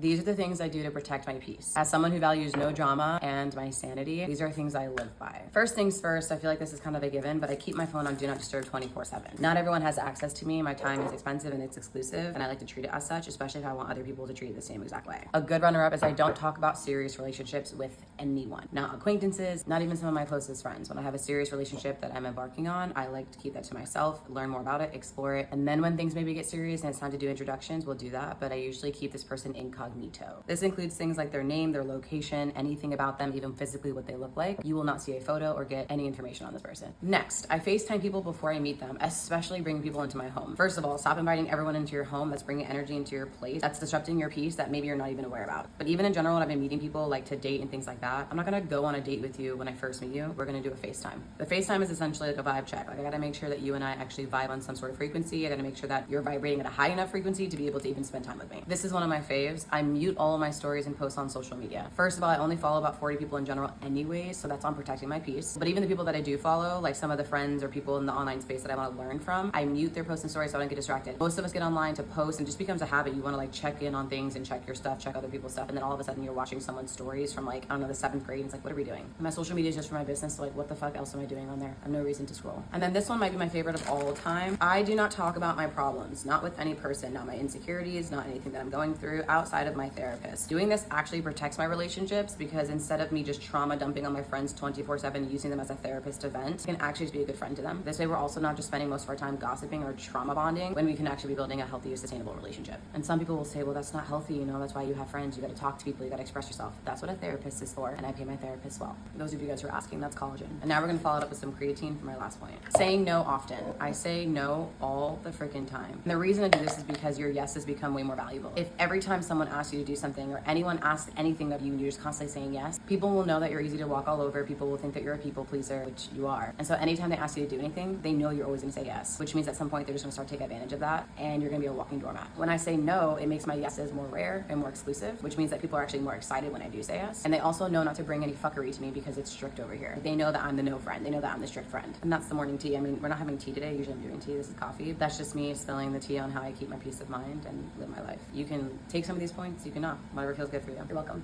These are the things I do to protect my peace. As someone who values no drama and my sanity, these are things I live by. First things first, I feel like this is kind of a given, but I keep my phone on Do Not Disturb 24/7. Not everyone has access to me. My time is expensive and it's exclusive, and I like to treat it as such, especially if I want other people to treat it the same exact way. A good runner-up is I don't talk about serious relationships with anyone. Not acquaintances, not even some of my closest friends. When I have a serious relationship that I'm embarking on, I like to keep that to myself, learn more about it, explore it, and then when things maybe get serious and it's time to do introductions, we'll do that, but I usually keep this person incognito. This includes things like their name, their location, anything about them, even physically what they look like. You will not see a photo or get any information on this person. Next, I FaceTime people before I meet them, especially bringing people into my home. First of all, stop inviting everyone into your home that's bringing energy into your place, that's disrupting your peace that maybe you're not even aware about. But even in general, when I've been meeting people like to date and things like that, I'm not gonna go on a date with you when I first meet you. We're gonna do a FaceTime. The FaceTime is essentially like a vibe check. Like I gotta make sure that you and I actually vibe on some sort of frequency. I gotta make sure that you're vibrating at a high enough frequency to be able to even spend time with me. This is one of my faves. I mute all of my stories and posts on social media. First of all, I only follow about 40 people in general anyways, so that's on protecting my peace. But even the people that I do follow, like some of the friends or people in the online space that I want to learn from, I mute their posts and stories so I don't get distracted. Most of us get online to post and it just becomes a habit. You want to like check in on things and check your stuff, check other people's stuff, and then all of a sudden you're watching someone's stories from like, I don't know, the 7th grade, and it's like, what are we doing? And my social media is just for my business, so like what the fuck else am I doing on there? I have no reason to scroll. And then this one might be my favorite of all time. I do not talk about my problems, not with any person, not my insecurities, not anything that I'm going through outside of my therapist. Doing this actually protects my relationships because instead of me just trauma dumping on my friends 24/7, using them as a therapist event, I can actually just be a good friend to them. This way we're also not just spending most of our time gossiping or trauma bonding when we can actually be building a healthy, sustainable relationship. And some people will say, well, that's not healthy, you know, that's why you have friends, you gotta talk to people, you gotta express yourself. That's what a therapist is for, and I pay my therapist well. Those of you guys who are asking, that's collagen. And now we're gonna follow it up with some creatine for my last point. Saying no often. I say no all the freaking time. And the reason I do this is because your yeses become way more valuable. If every time someone asks you to do something or anyone asks anything of you and you're just constantly saying yes, people will know that you're easy to walk all over. People will think that you're a people pleaser, which you are. And so anytime they ask you to do anything, they know you're always gonna say yes, which means at some point they're just gonna start taking advantage of that and you're gonna be a walking doormat. When I say no, it makes my yeses more rare and more exclusive, which means that people are actually more excited when I do say yes. And they also know not to bring any fuckery to me because it's strict over here. They know that I'm the no friend. They know that I'm the strict friend. And that's the morning tea. I mean, we're not having tea today. Usually I'm doing tea. This is coffee. That's just me spilling the tea on how I keep my peace of mind and live my life. You can take some of these points, you can not. Whatever feels good for you. You're welcome.